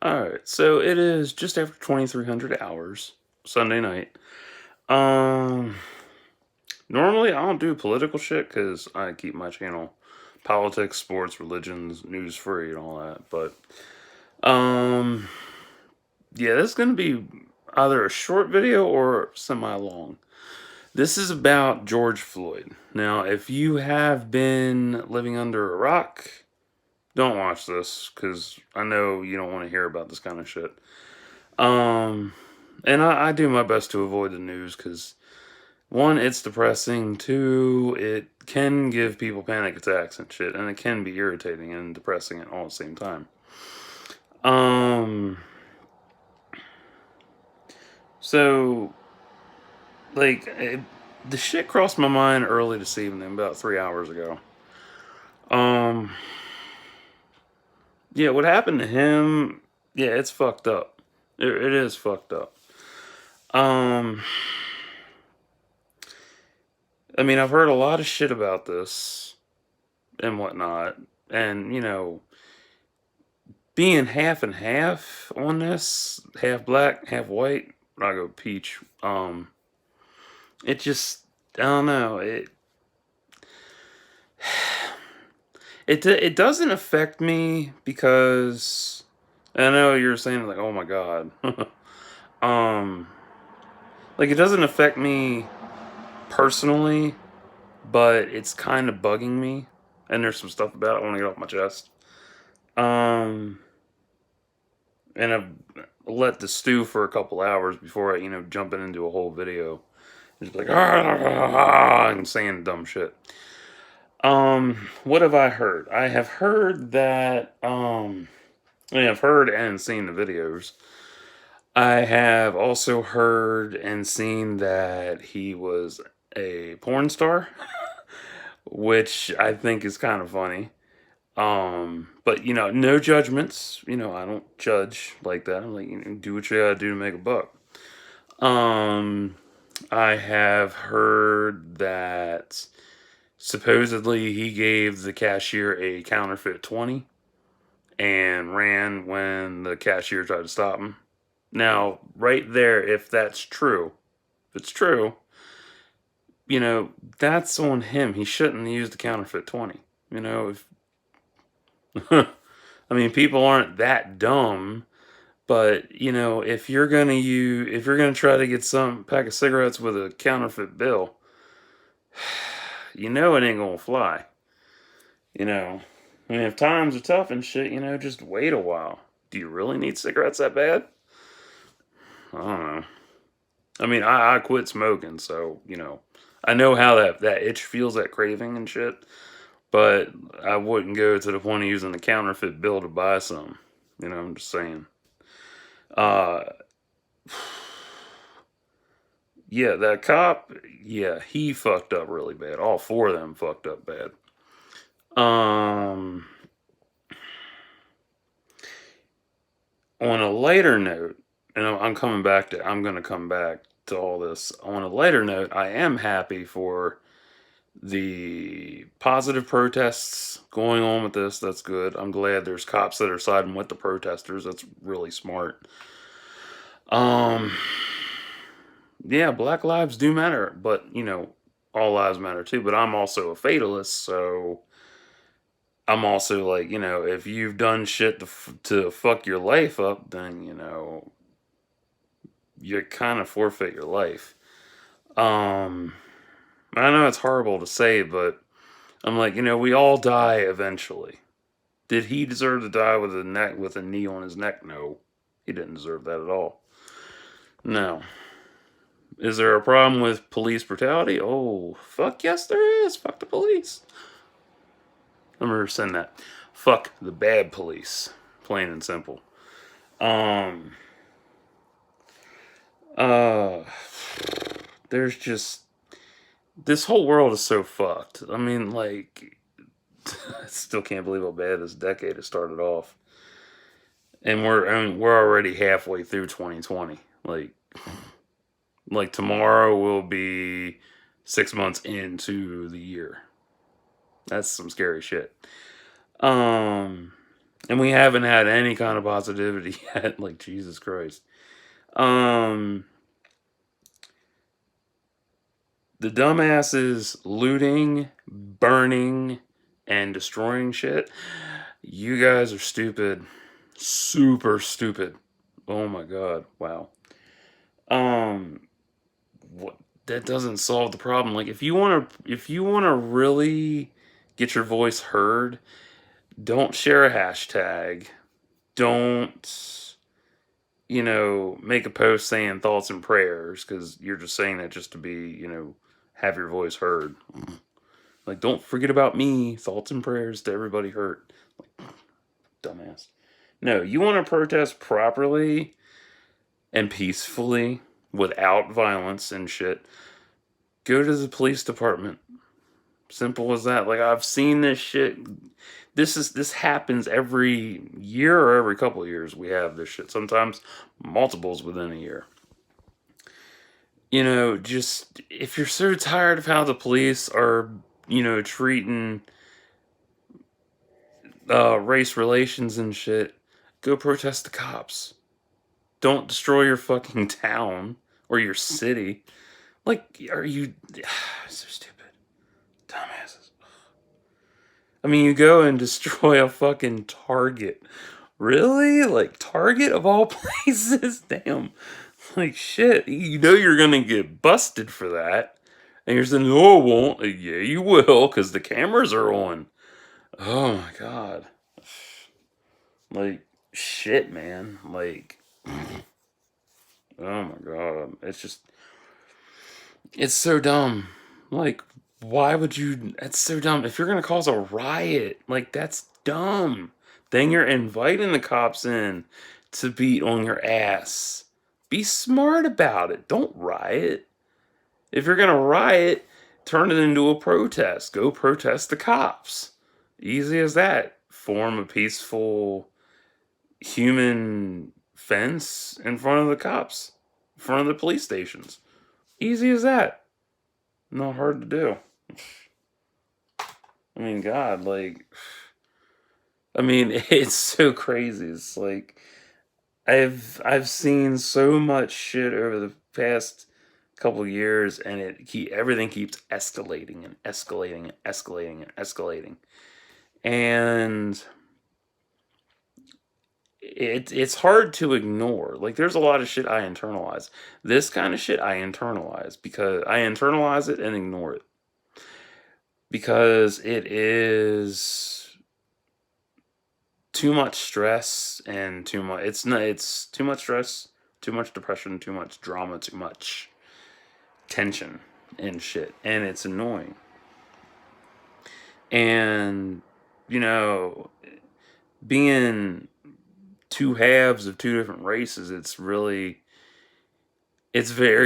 Alright, so it is just after 2300 hours, Sunday night. Um, Normally I don't do political shit because I keep my channel politics, sports, religions, news free and all that. But, um, yeah, this is going to be either a short video or semi-long. This is about George Floyd. Now, if you have been living under a rock, don't watch this because I know you don't want to hear about this kind of shit. Um, and I do my best to avoid the news because one, it's depressing. Two, it can give people panic attacks and shit, and it can be irritating and depressing at all at the same time. Um, so like the shit crossed my mind early this evening, about 3 hours ago. Um, yeah, what happened to him? Yeah, it's fucked up. It is fucked up. Um, I mean, I've heard a lot of shit about this and whatnot. And, being half and half on this, half black, half white, I go peach. It just, I don't know. It doesn't affect me because I know you're saying like, oh my god. um, like it doesn't affect me personally, but it's kind of bugging me, and there's some stuff about it I want to get off my chest. Um, and I've let the stew for a couple hours before I, jumping into a whole video. Just like and saying dumb shit. What have I heard? I have heard that I have heard and seen the videos. I have also heard and seen that he was a porn star, which I think is kind of funny. But no judgments. I don't judge like that. I'm like, do what you gotta do to make a buck. Um, I have heard that supposedly he gave the cashier a counterfeit 20 and ran when the cashier tried to stop him. Now, right there, if that's true, if it's true, that's on him. He shouldn't use the counterfeit 20. If I mean, people aren't that dumb, but if you're gonna try to get some pack of cigarettes with a counterfeit bill, it ain't gonna fly. You know, I mean, if times are tough and shit, just wait a while. Do you really need cigarettes that bad? I don't know. I mean, I quit smoking, so I know how that itch feels, that craving and shit. But I wouldn't go to the point of using a counterfeit bill to buy some. I'm just saying. Uh, yeah, that cop, yeah, he fucked up really bad. All four of them fucked up bad. Um, on a lighter note, and I'm going to come back to all this. On a lighter note, I am happy for the positive protests going on with this. That's good. I'm glad there's cops that are siding with the protesters. That's really smart. Um, yeah, Black lives do matter, but all lives matter too. But I'm also a fatalist, so I'm also like, if you've done shit to fuck your life up, then you kind of forfeit your life. Um, I know it's horrible to say, but I'm like, we all die eventually. Did he deserve to die with a knee on his neck? No, he didn't deserve that at all. No. Is there a problem with police brutality? Oh, fuck yes, there is. Fuck the police. I'm gonna send that. Fuck the bad police. Plain and simple. Um. Uh. There's just this whole world is so fucked. I mean, like, I still can't believe how bad this decade has started off, and we're already halfway through 2020. Like tomorrow will be 6 months into the year. That's some scary shit. Um, And we haven't had any kind of positivity yet. Like, Jesus Christ. Um, the dumbasses looting, burning, and destroying shit. You guys are stupid. Super stupid. Oh my god. Wow. Um, what that doesn't solve the problem. Like, if you want to really get your voice heard, don't share a hashtag. Don't, make a post saying thoughts and prayers, because you're just saying that just to be, have your voice heard. Like, don't forget about me. Thoughts and prayers to everybody hurt. Like, dumbass. No, you want to protest properly and peacefully without violence and shit. Go to the police department. Simple as that. Like, I've seen this shit. This happens every year or every couple of years. We have this shit. Sometimes multiples within a year. Just if you're so tired of how the police are, treating race relations and shit, go protest the cops. Don't destroy your fucking town or your city. Like, are you so stupid? Dumbasses. I mean, you go and destroy a fucking Target. Really? Like, Target of all places? Damn. Like, shit. You know you're gonna get busted for that. And you're saying, no, it won't. Yeah, you will, because the cameras are on. Oh my god. Like, shit, man. Like, oh my god. It's so dumb. Like, why would you? It's so dumb. If you're gonna cause a riot, like, that's dumb. Then you're inviting the cops in to beat on your ass. Be smart about it. Don't riot. If you're gonna riot, turn it into a protest. Go protest the cops. Easy as that. Form a peaceful human fence in front of the cops, in front of the police stations. Easy as that. Not hard to do. I mean, God, like, I mean, it's so crazy. It's like I've seen so much shit over the past couple of years, and everything keeps escalating and escalating and escalating and escalating, and it's hard to ignore. Like, there's a lot of shit I internalize. This kind of shit I internalize, because I internalize it and ignore it, because it is too much stress and too much. It's too much stress, too much depression, too much drama, too much tension and shit, and it's annoying. And you know, being two halves of two different races, it's very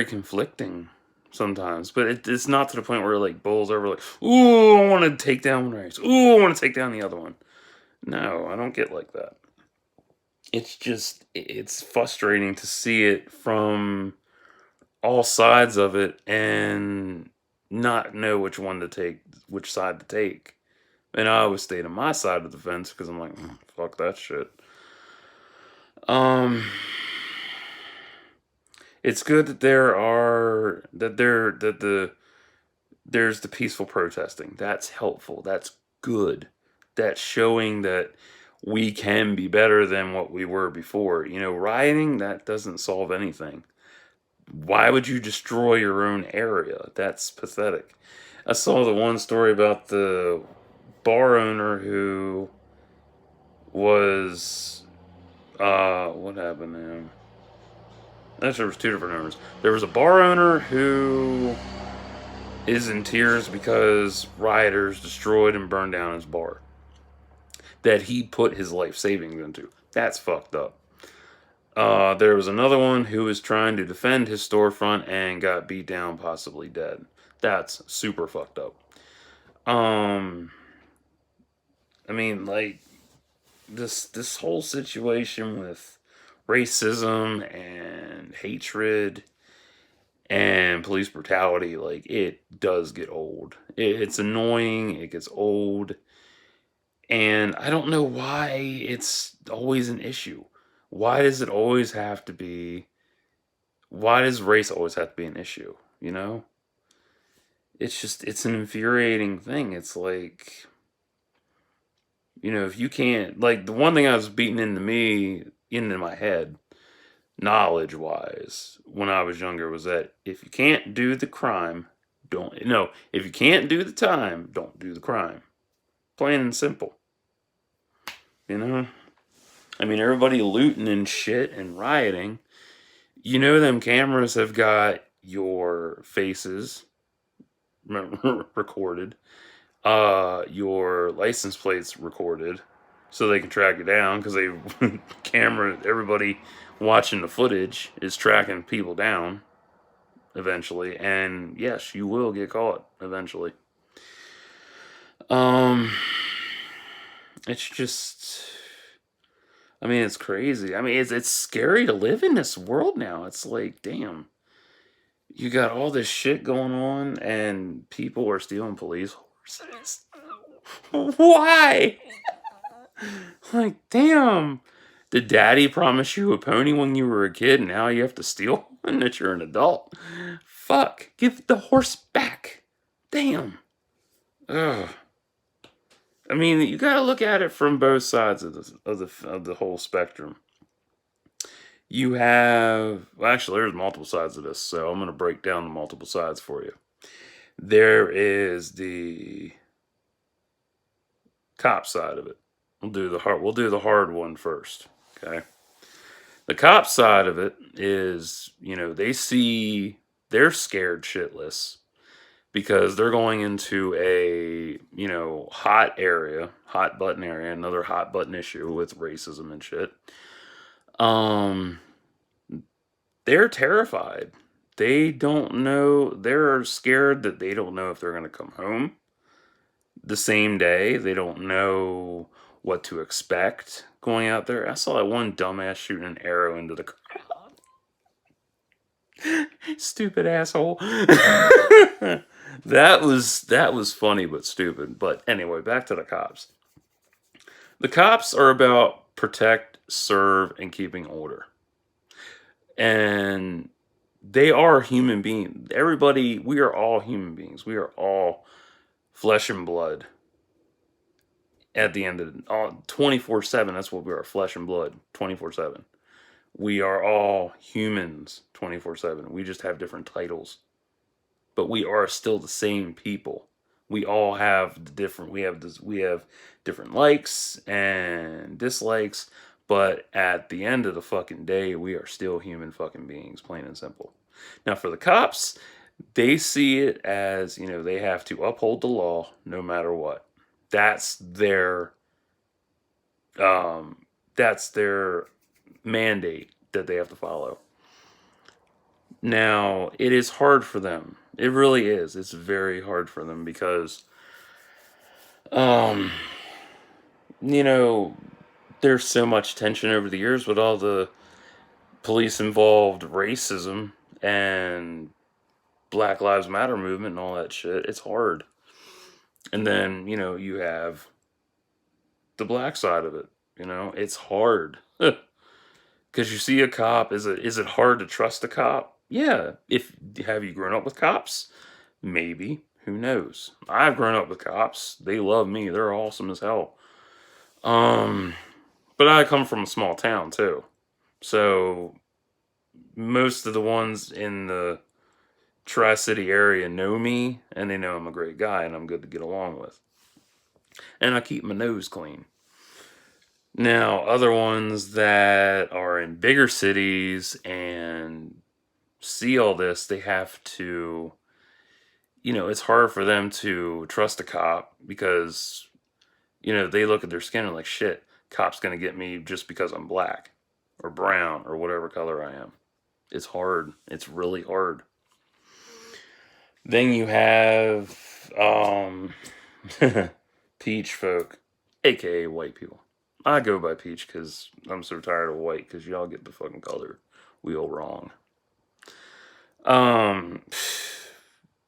conflicting sometimes. But it's not to the point where it, like, bowls over, like, ooh, I want to take down one race, ooh, I want to take down the other one. No, I don't get like that. It's frustrating to see it from all sides of it and not know which side to take. And I always stayed on my side of the fence because I'm like, fuck that shit. Um, it's good that there's the peaceful protesting. That's helpful. That's good. That's showing that we can be better than what we were before. Rioting, that doesn't solve anything. Why would you destroy your own area? That's pathetic. I saw the one story about the bar owner who was what happened to him? Actually, there was two different owners. There was a bar owner who is in tears because rioters destroyed and burned down his bar that he put his life savings into. That's fucked up. There was another one who was trying to defend his storefront and got beat down, possibly dead. That's super fucked up. Um, I mean, like, this whole situation with racism and hatred and police brutality, like, it does get old. It's annoying. It gets old. And I don't know why it's always an issue. Why does it always have to be? Why does race always have to be an issue? You know? It's an infuriating thing. It's like, if you can't, like, the one thing I was beating into my head, knowledge wise, when I was younger, was that if you can't do the crime, don't, no, if you can't do the time, don't do the crime. Plain and simple. You know? I mean, everybody looting and shit and rioting. Them cameras have got your faces recorded, your license plates recorded, so they can track you down because they everybody watching the footage is tracking people down eventually, and yes, you will get caught eventually. Um, it's just, I mean, it's crazy. I mean, it's scary to live in this world now. It's like, damn, you got all this shit going on, and people are stealing police horses. Why? Like, damn. Did daddy promise you a pony when you were a kid, and now you have to steal one that you're an adult? Fuck. Give the horse back. Damn. Ugh. I mean, you gotta look at it from both sides of the whole spectrum. You have, well, actually, there's multiple sides of this, so I'm gonna break down the multiple sides for you. There is the cop side of it. We'll do the hard one first. Okay. The cop side of it is, they're scared shitless because they're going into a, hot button area, another hot button issue with racism and shit. Um, they're terrified. They don't know, they're scared that they don't know if they're going to come home the same day. They don't know what to expect going out there. I saw that one dumbass shooting an arrow into the crowd. Stupid asshole. That was funny but stupid. But anyway, back to the cops. The cops are about protect, serve, and keeping order. And they are human beings. Everybody, we are all human beings. We are all flesh and blood. At the end of it, 24/7, that's what we are, flesh and blood, 24/7. We are all humans 24/7. We just have different titles, but we are still the same people. We all have we have different likes and dislikes, but at the end of the fucking day, we are still human fucking beings, plain and simple. Now, for the cops, they see it as, they have to uphold the law no matter what. That's their um that's their mandate that they have to follow. Now, it is hard for them. It really is. It's very hard for them because um you know, there's so much tension over the years with all the police involved racism and Black Lives Matter movement and all that shit. It's hard. And then, you have the black side of it. It's hard. Because you see a cop, is it hard to trust a cop? Yeah. If have you grown up with cops? Maybe. Who knows? I've grown up with cops. They love me. They're awesome as hell. Um, but I come from a small town too. So most of the ones in the Tri-City area know me and they know I'm a great guy and I'm good to get along with. And I keep my nose clean. Now, other ones that are in bigger cities and see all this, they have to, it's hard for them to trust a cop because, they look at their skin and like, shit, cop's gonna get me just because I'm black or brown or whatever color I am. It's hard. It's really hard. Then you have peach folk, aka white people. I go by peach because I'm so tired of white because y'all get the fucking color wheel wrong. Um,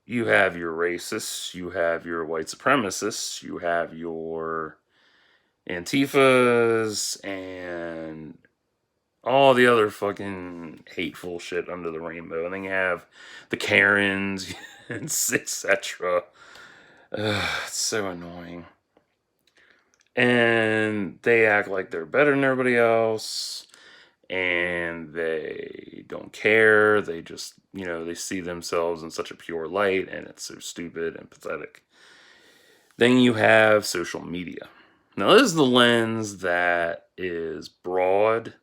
you have your racists, you have your white supremacists, you have your Antifas and all the other fucking hateful shit under the rainbow. And then you have the Karens, etc. It's so annoying. And they act like they're better than everybody else. And they don't care. They just, they see themselves in such a pure light. And it's so stupid and pathetic. Then you have social media. Now, this is the lens that is broad,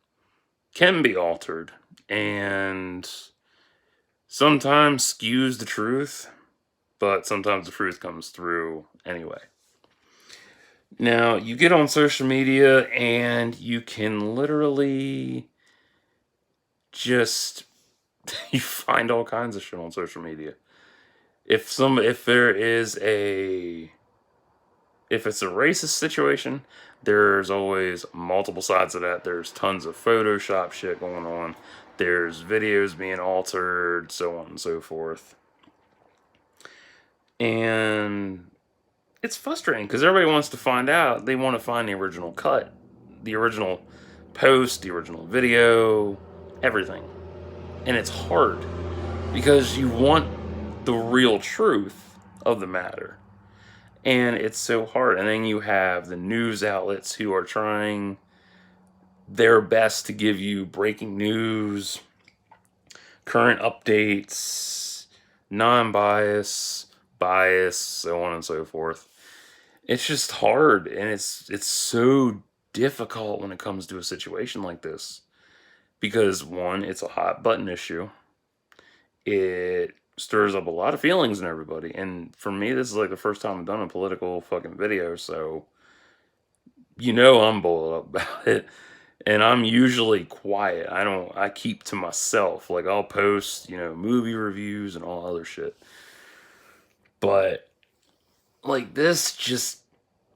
can be altered, and sometimes skews the truth, but sometimes the truth comes through anyway. Now, you get on social media and you can literally just you find all kinds of shit on social media. If it's a racist situation, there's always multiple sides of that. There's tons of Photoshop shit going on. There's videos being altered, so on and so forth. And it's frustrating because everybody wants to find out. They want to find the original cut, the original post, the original video, everything. And it's hard because you want the real truth of the matter. And it's so hard. And then you have the news outlets who are trying their best to give you breaking news, current updates, non-bias, bias, so on and so forth. It's just hard, and it's so difficult when it comes to a situation like this. Because one, it's a hot button issue. It stirs up a lot of feelings in everybody. And for me, this is like the first time I've done a political fucking video, so I'm boiled up about it. And I'm usually quiet. I keep to myself. Like, I'll post, movie reviews and all other shit. But like this just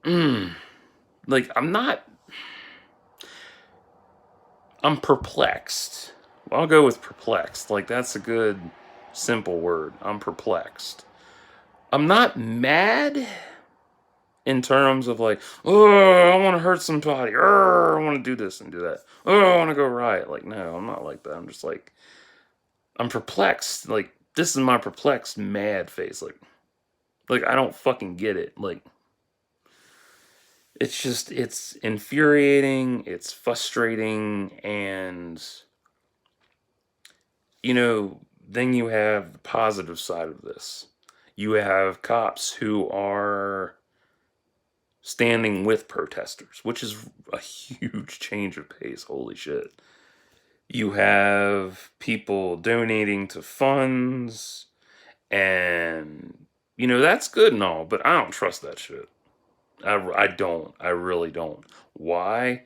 like I'm perplexed. I'll go with perplexed. Like, that's a good simple word. I'm perplexed. I'm not mad in terms of like, oh, I want to hurt somebody. I want to do this and do that. Oh, I want to go riot. Like, no, I'm not like that. I'm just like, I'm perplexed. Like, this is my perplexed, mad face. Like I don't fucking get it. Like, it's infuriating. It's frustrating, and then you have the positive side of this. You have cops who are standing with protesters, which is a huge change of pace. Holy shit. You have people donating to funds, and, that's good and all, but I don't trust that shit. I don't. I really don't. Why?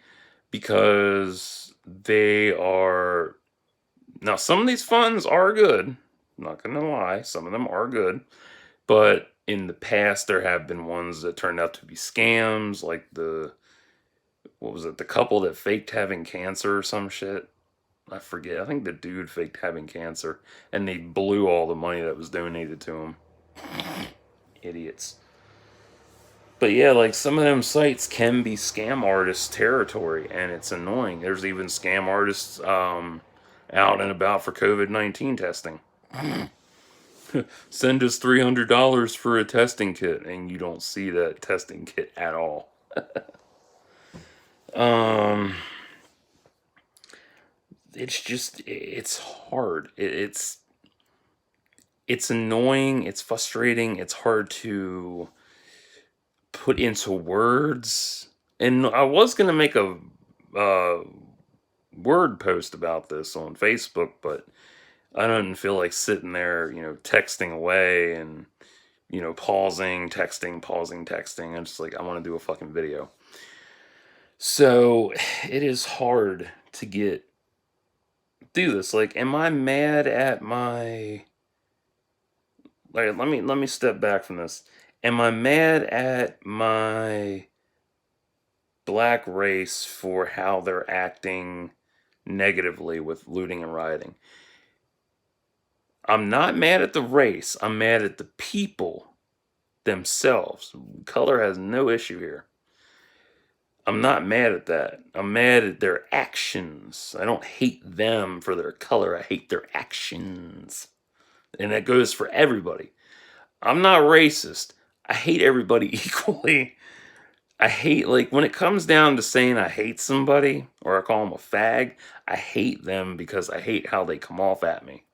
Because they are. Now, some of these funds are good. I'm not going to lie. Some of them are good. But in the past, there have been ones that turned out to be scams, like what was it? The couple that faked having cancer or some shit. I forget. I think the dude faked having cancer, and they blew all the money that was donated to him. Idiots. But yeah, like, some of them sites can be scam artist territory, and it's annoying. There's even scam artists out and about for COVID-19 testing. Send us $300 for a testing kit, and you don't see that testing kit at all. It's hard. It's annoying. It's frustrating. It's hard to put into words. And I was gonna make a word post about this on Facebook, but I don't feel like sitting there, texting away and, pausing, texting, pausing, texting. I'm just like, I want to do a fucking video. So it is hard to do this. Like, am I mad at my, like, let me step back from this. Am I mad at my black race for how they're acting negatively with looting and rioting? I'm not mad at the race. I'm mad at the people themselves. Color has no issue here. I'm not mad at that. I'm mad at their actions. I don't hate them for their color. I hate their actions. And that goes for everybody. I'm not racist. I hate everybody equally. I hate, like, when it comes down to saying I hate somebody or I call them a fag, I hate them because I hate how they come off at me.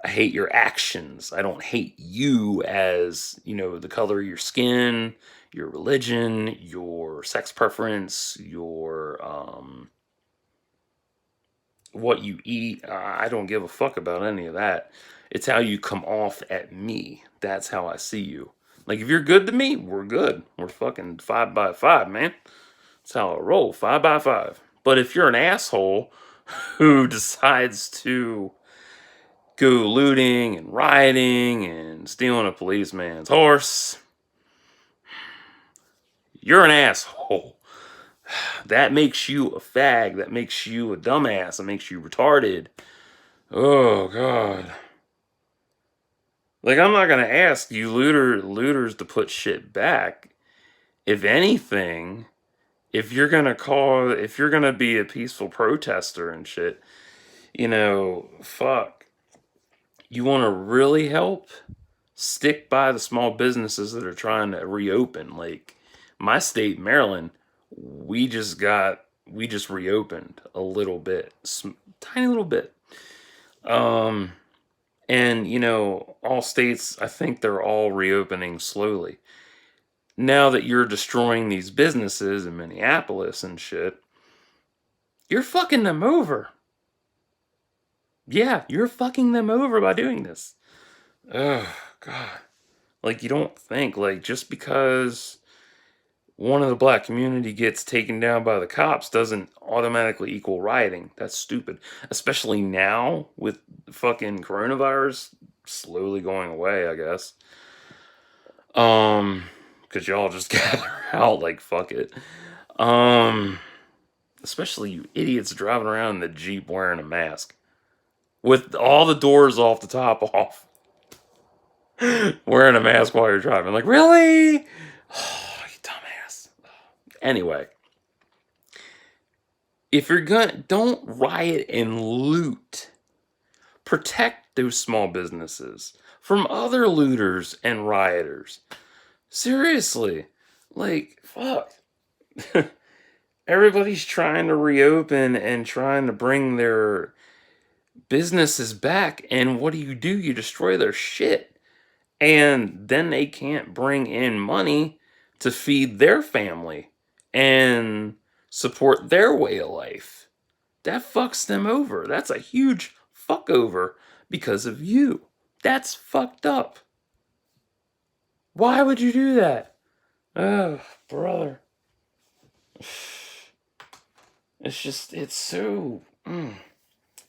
I hate your actions. I don't hate you as, the color of your skin, your religion, your sex preference, your what you eat. I don't give a fuck about any of that. It's how you come off at me. That's how I see you. Like, if you're good to me, we're good. We're fucking 5 by 5, man. That's how I roll, 5 by 5. But if you're an asshole who decides to go looting and rioting and stealing a policeman's horse, you're an asshole. That makes you a fag. That makes you a dumbass. That makes you retarded. Oh, God. Like, I'm not gonna ask you looters to put shit back. If anything, if you're gonna be a peaceful protester and shit, fuck. You wanna really help? Stick by the small businesses that are trying to reopen. Like, my state, Maryland, we just reopened a little bit, tiny little bit. And all states, I think they're all reopening slowly. Now that you're destroying these businesses in Minneapolis and shit, you're fucking them over. Yeah, you're fucking them over by doing this. Oh, God. Like, you don't think, like, just because one of the black community gets taken down by the cops doesn't automatically equal rioting. That's stupid. Especially now with fucking coronavirus slowly going away, I guess. Cause y'all just gather out like fuck it. Especially you idiots driving around in the Jeep wearing a mask. With all the doors off the top off. Wearing a mask while you're driving. Like, really? Oh, you dumbass. Anyway, if you're gonna, don't riot and loot. Protect those small businesses from other looters and rioters. Seriously. Like, fuck. Everybody's trying to reopen and trying to bring their businesses back. And what do? You destroy their shit. And then they can't bring in money to feed their family and support their way of life. That fucks them over. That's a huge fuck over because of you. That's fucked up. Why would you do that? Oh, brother. It's just, it's so,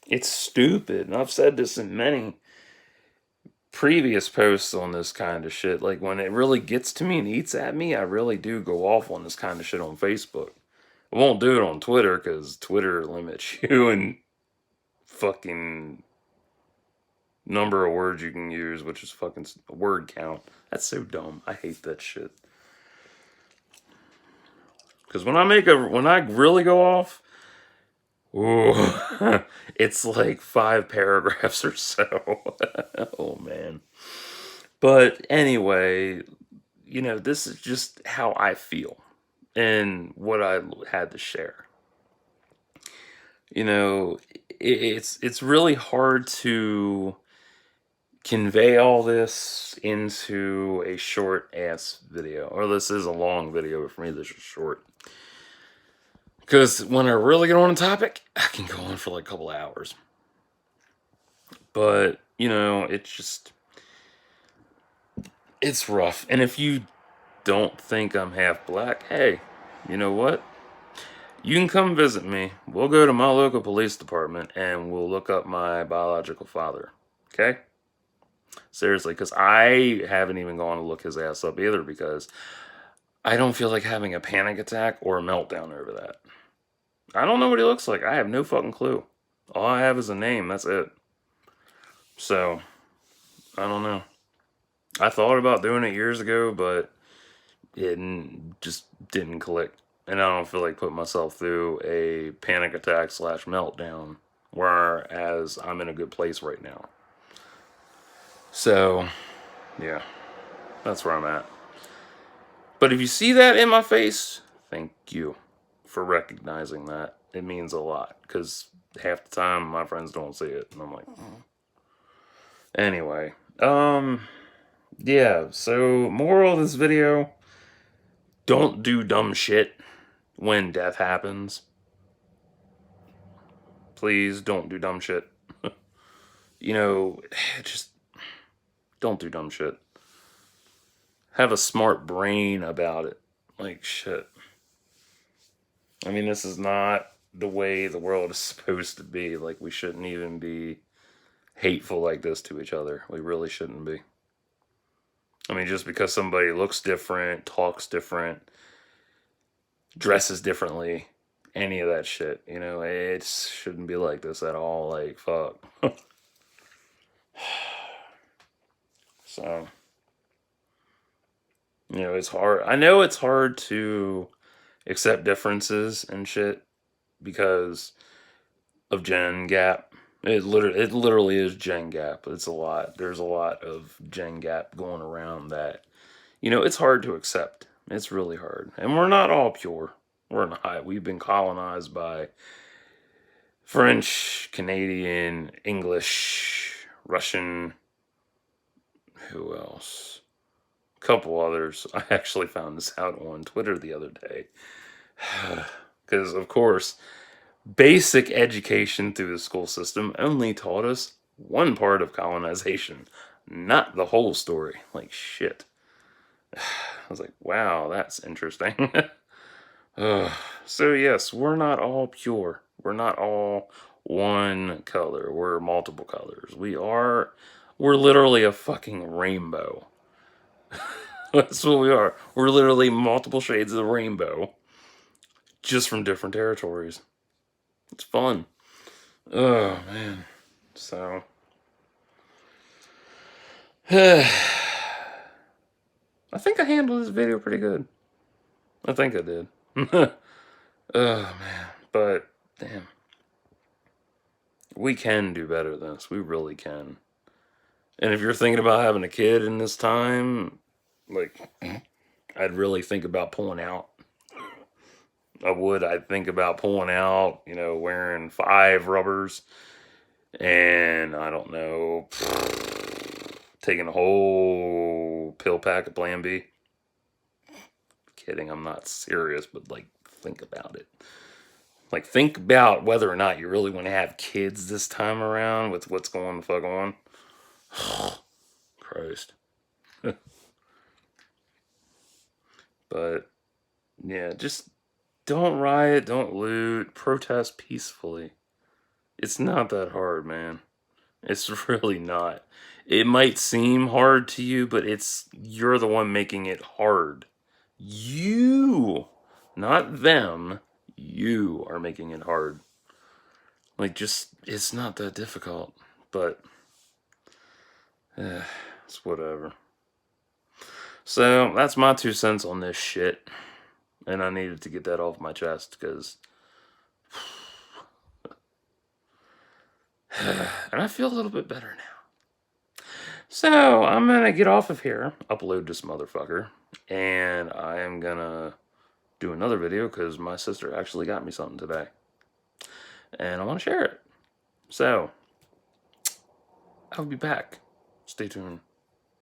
it's stupid. And I've said this in many previous posts on this kind of shit. Like, when it really gets to me and eats at me, I really do go off on this kind of shit on Facebook. I won't do it on Twitter because Twitter limits you and fucking number of words you can use, which is fucking word count. That's so dumb. I hate that shit. Because when I really go off, ooh, it's like 5 paragraphs or so. Oh, man. But anyway, this is just how I feel and what I had to share. It's really hard to convey all this into a short ass video. Or this is a long video, but for me this is short. Because when I really get on a topic, I can go on for like a couple hours. But, it's rough. And if you don't think I'm half black, hey, you know what? You can come visit me. We'll go to my local police department and we'll look up my biological father. Okay? Seriously, because I haven't even gone to look his ass up either because I don't feel like having a panic attack or a meltdown over that. I don't know what he looks like. I have no fucking clue. All I have is a name. That's it. So, I don't know. I thought about doing it years ago, but it just didn't click. and I don't feel like putting myself through a panic attack / meltdown, whereas I'm in a good place right now. So, yeah, that's where I'm at. But if you see that in my face, thank you for recognizing that. It means a lot, because half the time my friends don't see it, and I'm like, oh. Anyway, yeah, so moral of this video, don't do dumb shit when death happens. Please don't do dumb shit. You know, just don't do dumb shit. Have a smart brain about it. Like, shit. I mean, this is not the way the world is supposed to be. Like, we shouldn't even be hateful like this to each other. We really shouldn't be. I mean, just because somebody looks different, talks different, dresses differently, any of that shit, you know, it shouldn't be like this at all. Like, fuck. So, you know, it's hard. I know it's hard to accept differences and shit because of gen gap. It literally is gen gap. It's a lot. There's a lot of gen gap going around that, you know, it's hard to accept. It's really hard. And we're not all pure. We're not. We've been colonized by French, Canadian, English, Russian, who else? A couple others. I actually found this out on Twitter the other day. Because, of course, basic education through the school system only taught us one part of colonization, not the whole story. Like, shit. I was like, wow, that's interesting. So, yes, we're not all pure. We're not all one color. We're multiple colors. We're literally a fucking rainbow. That's what we are. We're literally multiple shades of the rainbow, just from different territories. It's fun. Oh, man. So, I think I handled this video pretty good. I think I did. Oh, man. But, damn. We can do better than this. We really can. And if you're thinking about having a kid in this time, like, I'd really think about pulling out. I'd think about pulling out, you know, wearing 5 rubbers, and I don't know, taking a whole pill pack of Plan B. Kidding, I'm not serious, but like, think about it. Like, think about whether or not you really want to have kids this time around with what's going the fuck on. Christ. But, yeah, just don't riot, don't loot, protest peacefully. It's not that hard, man. It's really not. It might seem hard to you, but you're the one making it hard. You, not them, you are making it hard. Like, just, it's not that difficult, but it's whatever. So, that's my 2 cents on this shit. And I needed to get that off my chest, because and I feel a little bit better now. So, I'm gonna get off of here, upload this motherfucker, and I am gonna do another video, because my sister actually got me something today. And I want to share it. So, I'll be back. Stay tuned.